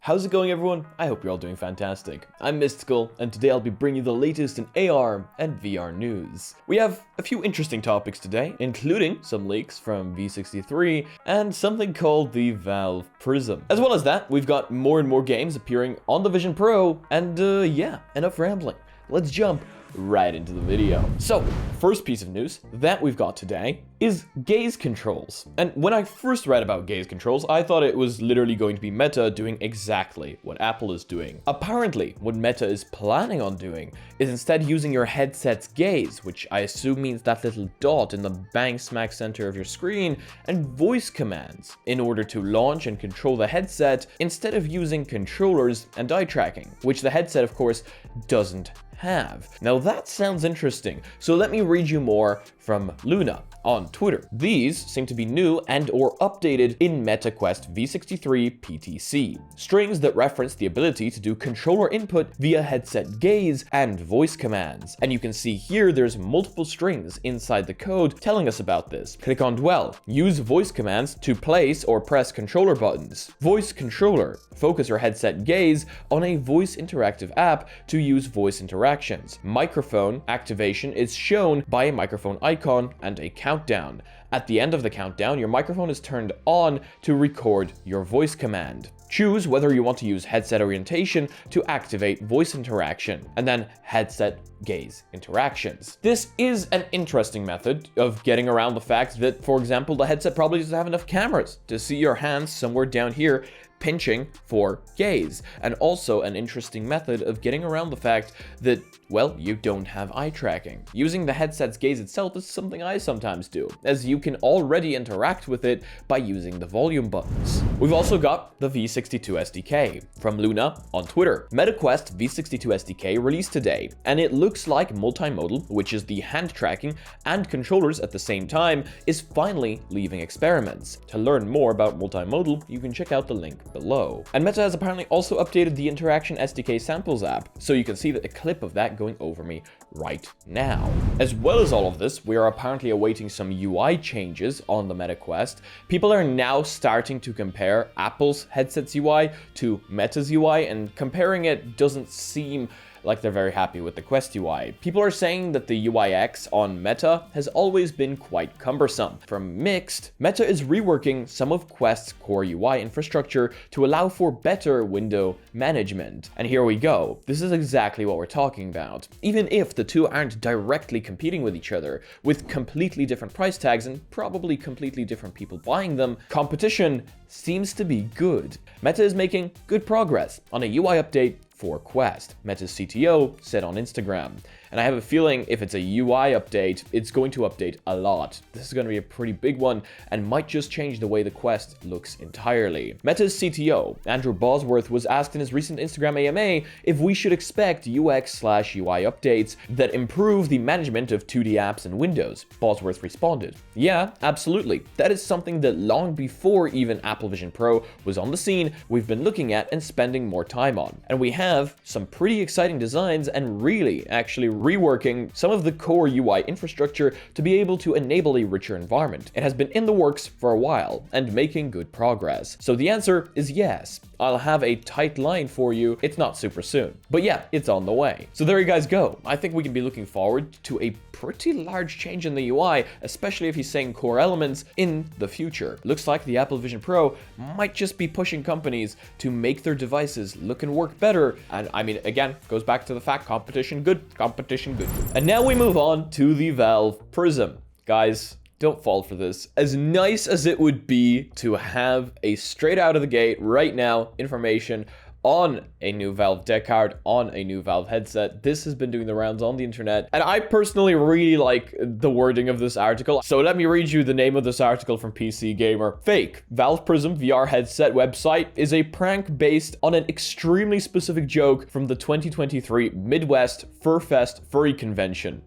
How's it going, everyone? I hope you're all doing fantastic. I'm Mysticle, and today I'll be bringing you the latest in AR and VR news. We have a few interesting topics today, including some leaks from v63 and something called the Valve Prism. As well as that, we've got more and more games appearing on the Vision Pro, and yeah, enough rambling. Let's jump right into the video. So, first piece of news that we've got today is gaze controls. And when I first read about gaze controls, I thought it was literally going to be Meta doing exactly what Apple is doing. Apparently, what Meta is planning on doing is instead using your headset's gaze, which I assume means that little dot in the bang smack center of your screen, and voice commands in order to launch and control the headset instead of using controllers and eye tracking, which the headset, of course, doesn't have. Now that sounds interesting, so let me read you more from Luna on Twitter. These seem to be new and or updated in MetaQuest v63 PTC. Strings that reference the ability to do controller input via headset gaze and voice commands. And you can see here there's multiple strings inside the code telling us about this. Click on Dwell. Use voice commands to place or press controller buttons. Voice controller. Focus your headset gaze on a voice interactive app to use voice interactions. Microphone activation is shown by a microphone icon and a countdown. At the end of the countdown, your microphone is turned on to record your voice command. Choose whether you want to use headset orientation to activate voice interaction, and then headset gaze interactions. This is an interesting method of getting around the fact that, for example, the headset probably doesn't have enough cameras to see your hands somewhere down here pinching for gaze, and also an interesting method of getting around the fact that, well, you don't have eye tracking. Using the headset's gaze itself is something I sometimes do, as you can already interact with it by using the volume buttons. We've also got the v62 SDK from Luna on Twitter. MetaQuest v62 SDK released today, and it looks like multimodal, which is the hand tracking and controllers at the same time, is finally leaving experiments. To learn more about multimodal, you can check out the link below. And Meta has apparently also updated the Interaction SDK Samples app, so you can see a clip of that going over me right now. As well as all of this, we are apparently awaiting some UI changes on the MetaQuest. People are now starting to compare Apple's headset's UI to Meta's UI, and comparing it doesn't seem like they're very happy with the Quest UI. People are saying that the UIX on Meta has always been quite cumbersome. From mixed, Meta is reworking some of Quest's core UI infrastructure to allow for better window management. And here we go. This is exactly what we're talking about. Even if the two aren't directly competing with each other, with completely different price tags and probably completely different people buying them, competition seems to be good. Meta is making good progress on a UI update for Quest, Meta's CTO said on Instagram. And I have a feeling if it's a UI update, it's going to update a lot. This is going to be a pretty big one and might just change the way the Quest looks entirely. Meta's CTO, Andrew Bosworth, was asked in his recent Instagram AMA if we should expect UX/UI updates that improve the management of 2D apps and Windows. Bosworth responded, "Yeah, absolutely. That is something that long before even Apple Vision Pro was on the scene, we've been looking at and spending more time on. And we have some pretty exciting designs and really actually reworking some of the core UI infrastructure to be able to enable a richer environment. It has been in the works for a while and making good progress." So the answer is yes. I'll have a tight line for you. It's not super soon, but yeah, it's on the way. So there you guys go. I think we can be looking forward to a pretty large change in the UI, especially if he's saying core elements in the future. Looks like the Apple Vision Pro might just be pushing companies to make their devices look and work better. And I mean, again, goes back to the fact competition good, competition good. And now we move on to the Valve Prism. Guys, don't fall for this. As nice as it would be to have a straight out of the gate right now information on a new Valve deck card, on a new Valve headset, this has been doing the rounds on the internet, and I personally really like the wording of this article. So let me read you the name of this article from PC Gamer. Fake. Valve Prism VR headset website is a prank based on an extremely specific joke from the 2023 Midwest Fur Fest Furry Convention.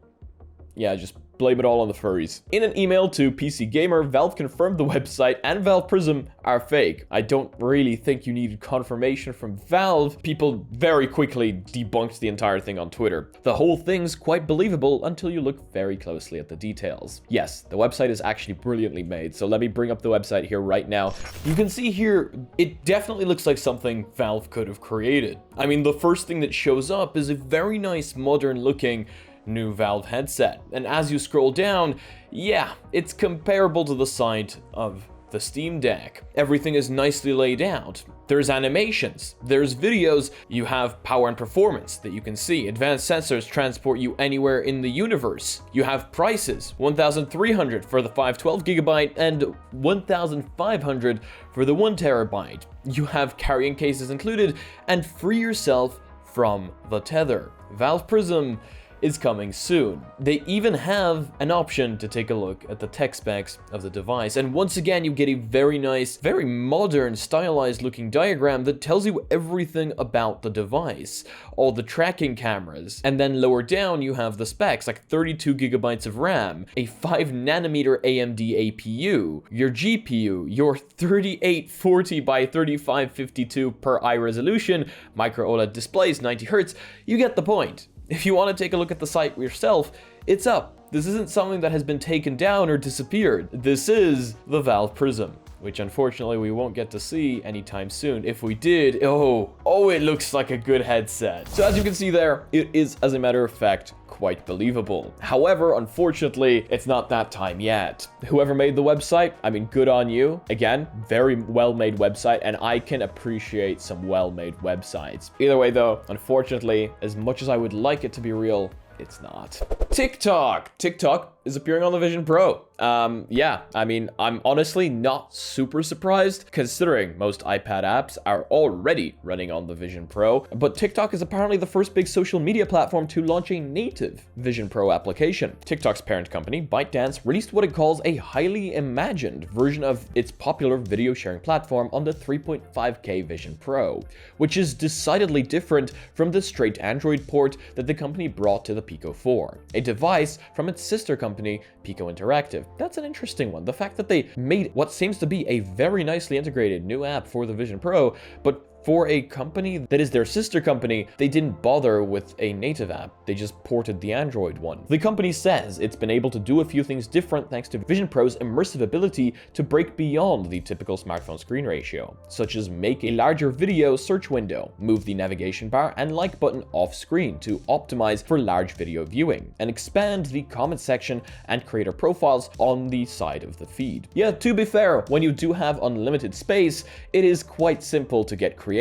Yeah, just blame it all on the furries. In an email to PC Gamer, Valve confirmed the website and Valve Prism are fake. I don't really think you needed confirmation from Valve. People very quickly debunked the entire thing on Twitter. The whole thing's quite believable until you look very closely at the details. Yes, the website is actually brilliantly made, so let me bring up the website here right now. You can see here, it definitely looks like something Valve could have created. I mean, the first thing that shows up is a very nice modern looking new Valve headset. And as you scroll down, yeah, it's comparable to the side of the Steam Deck. Everything is nicely laid out. There's animations, there's videos, you have power and performance that you can see. Advanced sensors transport you anywhere in the universe. You have prices, 1,300 for the 512GB and 1,500 for the 1TB. You have carrying cases included, and free yourself from the tether. Valve Prism is coming soon. They even have an option to take a look at the tech specs of the device. And once again, you get a very nice, very modern, stylized looking diagram that tells you everything about the device. All the tracking cameras. And then lower down, you have the specs, like 32GB of RAM, a 5nm AMD APU, your GPU, your 3840 by 3552 per eye resolution, micro OLED displays, 90Hz. You get the point. If you want to take a look at the site yourself, it's up. This isn't something that has been taken down or disappeared. This is the Valve Prism, which unfortunately we won't get to see anytime soon. If we did, oh, it looks like a good headset. So as you can see there, it is, as a matter of fact, quite believable. However, unfortunately, it's not that time yet. Whoever made the website, I mean, good on you. Again, very well-made website, and I can appreciate some well-made websites. Either way though, unfortunately, as much as I would like it to be real, it's not. TikTok is appearing on the Vision Pro. Yeah, I mean, I'm honestly not super surprised considering most iPad apps are already running on the Vision Pro, but TikTok is apparently the first big social media platform to launch a native Vision Pro application. TikTok's parent company, ByteDance, released what it calls a highly imagined version of its popular video sharing platform on the 3.5K Vision Pro, which is decidedly different from the straight Android port that the company brought to the Pico 4, a device from its sister company, Pico Interactive. That's an interesting one. The fact that they made what seems to be a very nicely integrated new app for the Vision Pro, but for a company that is their sister company, they didn't bother with a native app. They just ported the Android one. The company says it's been able to do a few things different thanks to Vision Pro's immersive ability to break beyond the typical smartphone screen ratio, such as make a larger video search window, move the navigation bar and like button off screen to optimize for large video viewing, and expand the comment section and creator profiles on the side of the feed. Yeah, to be fair, when you do have unlimited space, it is quite simple to get creative.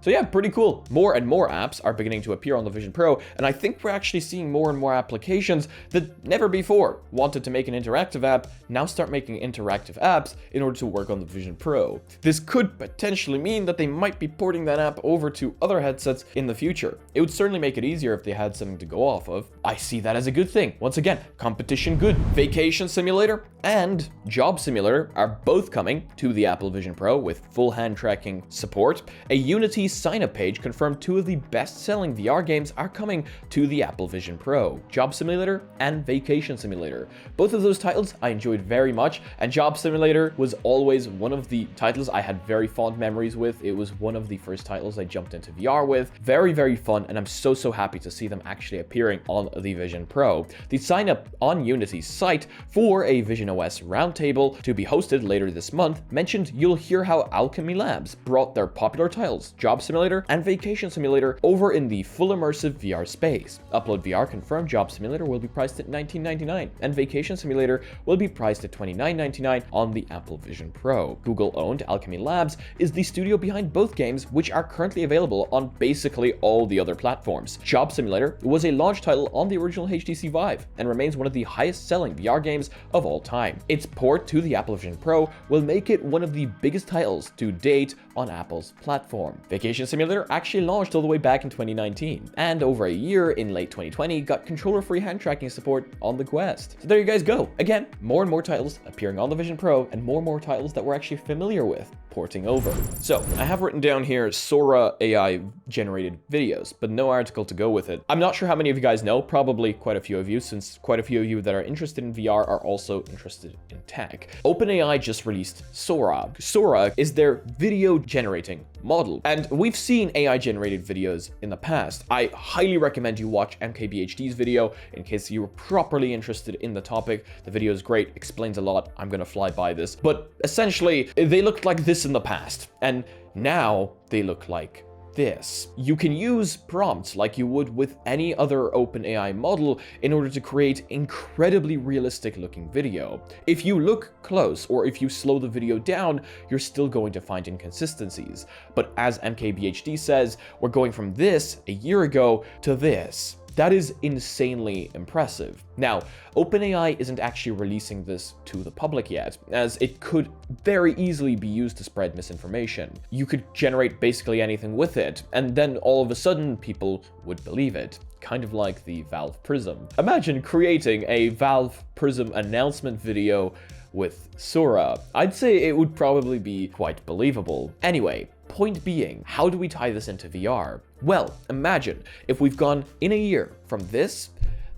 So yeah, pretty cool. More and more apps are beginning to appear on the Vision Pro, and I think we're actually seeing more and more applications that never before wanted to make an interactive app, now start making interactive apps in order to work on the Vision Pro. This could potentially mean that they might be porting that app over to other headsets in the future. It would certainly make it easier if they had something to go off of. I see that as a good thing. Once again, competition good. Vacation Simulator and Job Simulator are both coming to the Apple Vision Pro with full hand tracking support. A Unity sign-up page confirmed two of the best-selling VR games are coming to the Apple Vision Pro, Job Simulator and Vacation Simulator. Both of those titles I enjoyed very much, and Job Simulator was always one of the titles I had very fond memories with. It was one of the first titles I jumped into VR with. Very, very fun, and I'm so happy to see them actually appearing on the Vision Pro. The sign-up on Unity's site for a Vision OS roundtable to be hosted later this month mentioned you'll hear how Alchemy Labs brought their popular titles, Job Simulator and Vacation Simulator, over in the full immersive VR space. Upload VR confirmed Job Simulator will be priced at $19.99 and Vacation Simulator will be priced at $29.99 on the Apple Vision Pro. Google-owned Alchemy Labs is the studio behind both games, which are currently available on basically all the other platforms. Job Simulator was a launch title on the original HTC Vive and remains one of the highest-selling VR games of all time. Its port to the Apple Vision Pro will make it one of the biggest titles to date on Apple's platform. Vacation Simulator actually launched all the way back in 2019, and over a year in late 2020 got controller-free hand tracking support on the Quest. So there you guys go. Again, more and more titles appearing on the Vision Pro, and more titles that we're actually familiar with porting over. So I have written down here SORA AI generated videos, but no article to go with it. I'm not sure how many of you guys know, probably quite a few of you, since quite a few of you that are interested in VR are also interested in tech. OpenAI just released SORA. SORA is their video generating model, and we've seen AI generated videos in the past. I highly recommend you watch MKBHD's video in case you were properly interested in the topic. The video is great, explains a lot. I'm gonna fly by this, but essentially they looked like this in the past, and now they look like this. You can use prompts like you would with any other OpenAI model in order to create incredibly realistic looking video. If you look close or if you slow the video down, you're still going to find inconsistencies. But as MKBHD says, we're going from this a year ago to this. That is insanely impressive. Now, OpenAI isn't actually releasing this to the public yet, as it could very easily be used to spread misinformation. You could generate basically anything with it, and then all of a sudden people would believe it. Kind of like the Valve Prism. Imagine creating a Valve Prism announcement video with SORA. I'd say it would probably be quite believable. Anyway, point being, how do we tie this into VR? Well, imagine if we've gone in a year from this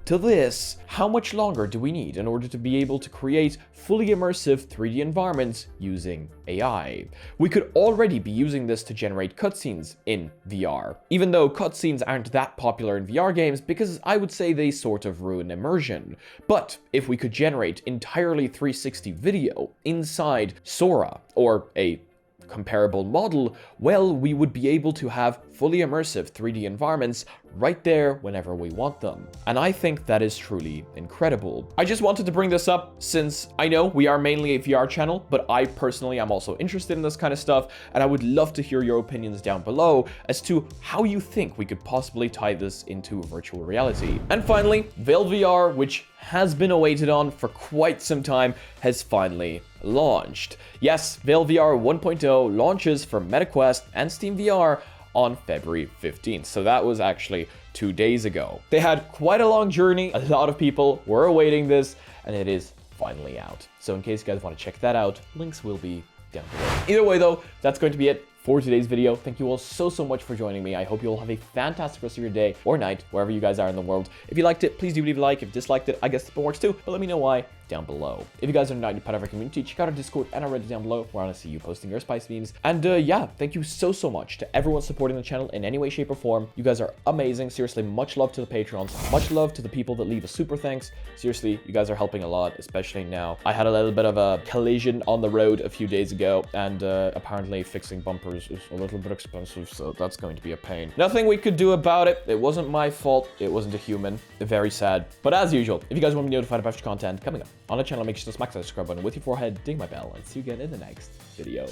to this, how much longer do we need in order to be able to create fully immersive 3D environments using AI? We could already be using this to generate cutscenes in VR, even though cutscenes aren't that popular in VR games because I would say they sort of ruin immersion. But if we could generate entirely 360 video inside SORA or a comparable model, well, we would be able to have fully immersive 3D environments right there whenever we want them. And I think that is truly incredible. I just wanted to bring this up since I know we are mainly a VR channel, but I personally am also interested in this kind of stuff, and I would love to hear your opinions down below as to how you think we could possibly tie this into virtual reality. And finally, Vail VR, which has been awaited on for quite some time, has finally launched. Yes, Vail VR 1.0 launches for MetaQuest and Steam VR on February 15th. So that was actually 2 days ago. They had quite a long journey. A lot of people were awaiting this, and it is finally out. So in case you guys want to check that out, links will be down below. Either way though, that's going to be it for today's video. Thank you all so much for joining me. I hope you all have a fantastic rest of your day or night, wherever you guys are in the world. If you liked it, please do leave a like. If you disliked it, I guess it works too, but let me know why down below. If you guys are not part of our community, check out our Discord and our Reddit down below, where I want to see you posting your spice memes. And yeah, thank you so much to everyone supporting the channel in any way, shape, or form. You guys are amazing. Seriously, much love to the patrons. Much love to the people that leave a super thanks. Seriously, you guys are helping a lot, especially now. I had a little bit of a collision on the road a few days ago, and apparently fixing bumpers is a little bit expensive, so that's going to be a pain. Nothing we could do about it. It wasn't my fault. It wasn't a human. Very sad. But as usual, if you guys want to be notified about future content coming up on the channel, make sure to smack that subscribe button with your forehead, ding my bell, and see you again in the next video.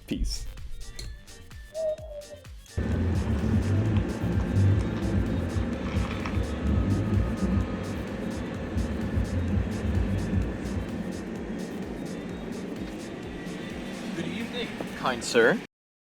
Peace. Good evening, kind sir.